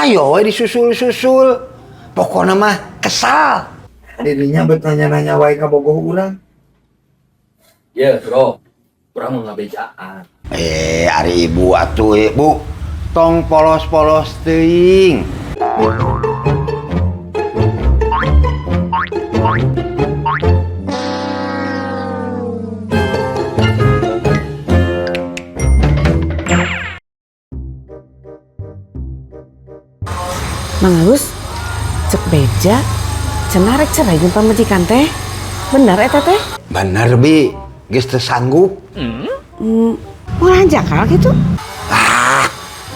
Ayo disusul-susul. Pokoknya mah kesal. Dirinya bertanya-nanya wae ka bogoh urang. Ya, bro. Kurang ngabejaan. Ari ibu atuh ibu. Tong polos-polos teuing. Mang Agus, cek beja, cenah rek cerai jeung pamajikan teh. Bener eta teh? Bener bi, geus teu sanggup. Ulah jakal gitu.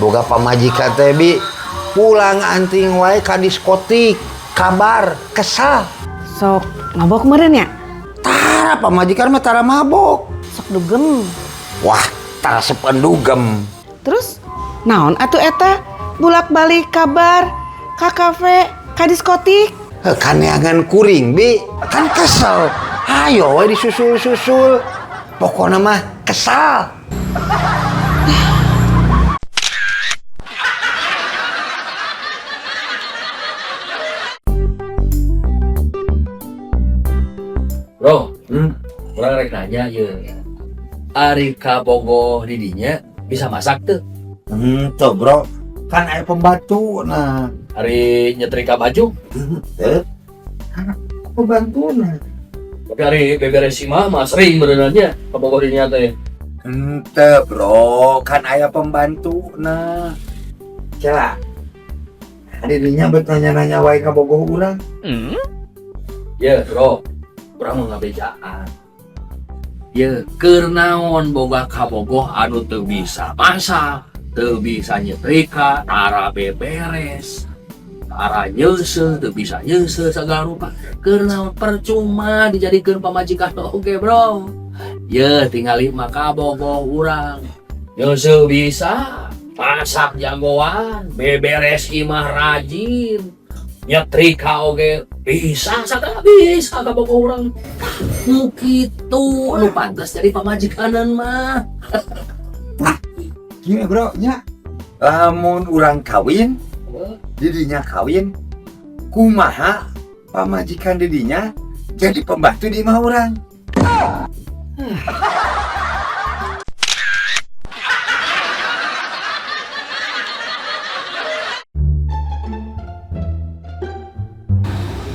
Boga pamajikan teh bi, pulang anting wae ka diskotik, kabar, kesal. Sok mabok meureun ya? Tara pamajikan mah tara mabok. Sok dugem. Wah, tara sependugem. Terus naon atuh eta? Bulak-balik kabar ka kafe, ka diskotik. Kaneangan kuring bi, kan kesel. Ayo we disusul-susul. Pokoknya mah kesal. Bro, kurang rek nanya ya. Ari kabogoh didinya bisa masak tuh. Tuh bro, kan air pembantu nah. Ari nyetrika baju. Pembantu nah. Tapi hari beberes mah sering berenanya kabogoh didinya teh. Ente bro, kan ayah pembantu nah. Cela. Dirinya bertanya-nanya wae ka bogoh urang. Ya, bro. Kurang ngabejaan. Ya, keur naon boga kabogoh anu teu bisa masak, teu bisa nyetrika, tara beberes, tara nyeuseuh, teu bisa nyeuseuh sagala rupa. Keur naon percuma dijadikeun pamajikan oge, bro. Ya, tingali mah kabogoh urang. Nyeuseuh bisa, masak jagoan, beberes imah rajin, nyetrika oge bisa, sagala bisa kabogoh urang. Nu kitu anu pantas jadi pamajikanan mah. Gini bro, nya. Lamun urang kawin, didinya kawin, kumaha pamajikan didinya jadi pembantu di imah urang.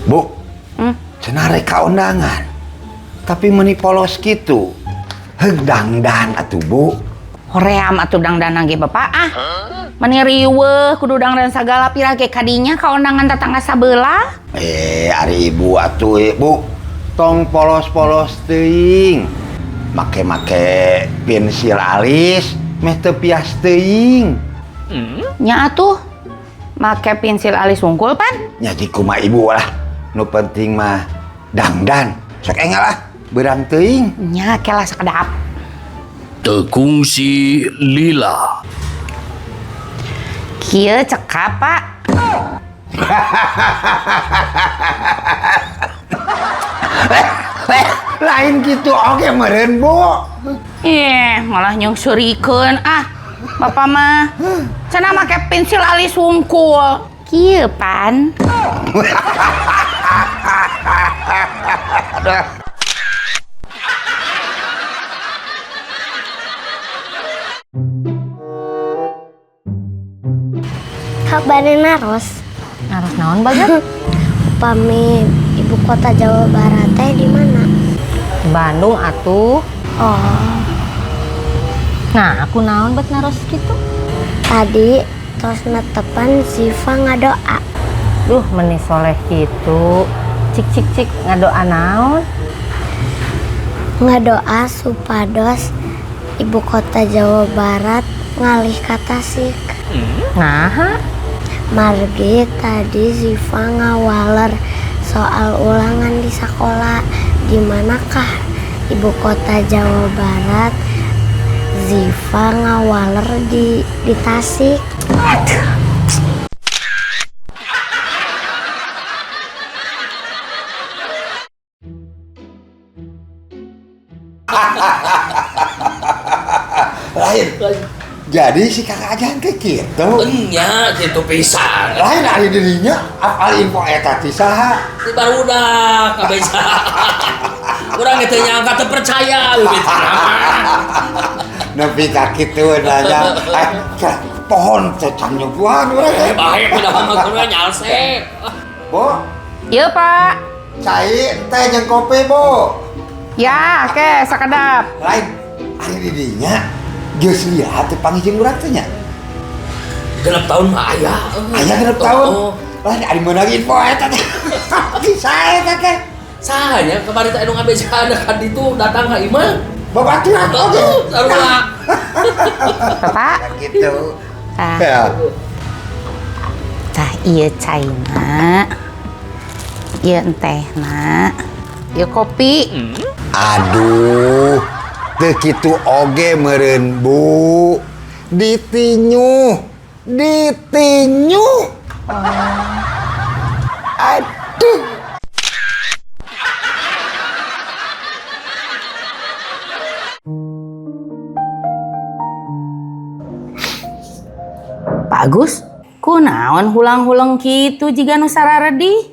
Bu, cenah rek ka undangan. Tapi meni polos gitu. Dangdan atuh bu. Hoream atuh dangdan ge bapak mani riweuh kudu dangdan sagala pirage kadinya ka undangan tetangga sabelah. Ari ibu atuh ibu. Tong polos-polos teuing. Make-make pensil alis meh teu pias teuing. Nya atuh make pensil alis wungkul pan. Nya di kumaha ibu lah. Nu penting mah dangdan. Sok enggal lah. Beurang teuing. Nya kelah sakedap. Tekungsi lila. Kieu cekap pak. Lain gitu oke meureun bu. Malah nyungsurikeun bapak mah cenah make pensil alis wungkul. Kieu pan. Kabarin naros Naon bagat? upami ibu kota Jawa Barat teh di mana? Bandung atuh. Oh, Nah, aku naon bet naros gitu. tadi tos netepan Siva ngadoa. Duh, meni soleh gitu. Cik ngadoa naon? Ngadoa supados ibu kota Jawa Barat ngalih ka Tasik. Nah, Margi tadi Siva ngawaler soal ulangan di sekolah. Di manakah ibu kota Jawa Barat? Ziva ngawaler di Tasik. Lain. Jadi si kakak ajan kayak gitu. Enya gitu pisan. Lain ari dirinya apal info eta ti saha. Di barudak kabeza. Urang teh nyangka teu percaya gitu. Nepi ka kitu nanya. Pohon teh can nyuguhan urang teh. Bae pindah mah kudu nyalse. Bu, Iya Pak. cai teh jeung kopi, Bu. Ya, oke, sakedap. Lain ari dirinya geus lihat teh pangijing urang teh nya. Genep tahun mah aya. Aya genep tahun. Lain ari meunang info eta teh. Bisa eta teh. Sahanya kemarin teh anu ngabejaan kan ditu datang ka imah. Babaturan oge. Sarua. Bapak. Gitu. Tah, Ya. tah iya caina. Iya entehna. Iya kopi. Aduh, teu kitu oge meureun, Bu. Ditinyu. Aduh. Pak Agus, kunaon hulang-hulang kitu jiga nu sararedi?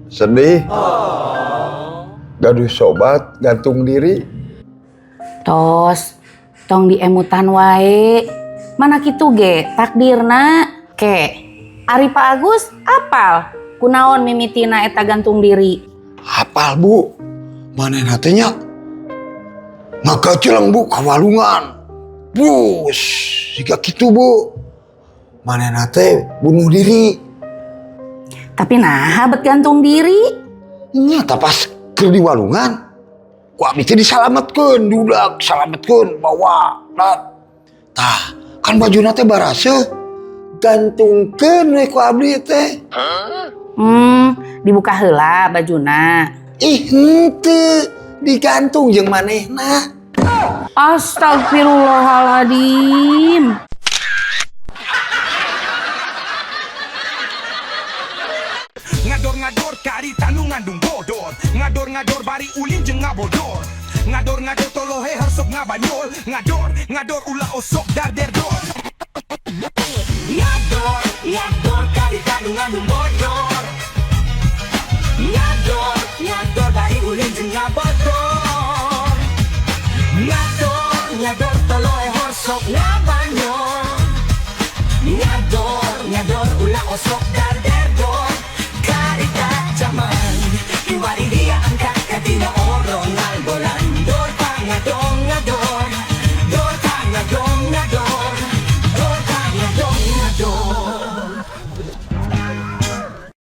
Sedih. Gaduh sobat gantung diri. Tos, tong diemutan wae. Mana kitu ge takdirna. Ke, ari Pak Agus apal kunaon mimitina eta gantung diri? Hafal, Bu. Manehna teh nya ngagaceleng, Bu, kawalungan. Bus, jika kitu, Bu. Manehna teh bunuh diri. Tapi nah bet gantung diri. Nyata pas keur di walungan, ku abdi teh disalametkeun, dudak salametkeun bawa. Tah, kan bajuna teh baraseuh. Gantungkeun we ku abdi teh. Dibuka heula bajuna. Ih, henteu, digantung jeung manehna. Astagfirullahaladzim. Ngador-ngador kari tanu ngandung bodor. Ngador-ngador bari ulin jeung ngabodor. Ngador-ngador tolohe harsok ngabanyol. Ngador ulah osok dar derdor. Ngador kari tanu ngandung bodor. Ngador bari ulin jeung ngabodor. Ngador tolohe harsok ngabanyol. Ngador ulah osok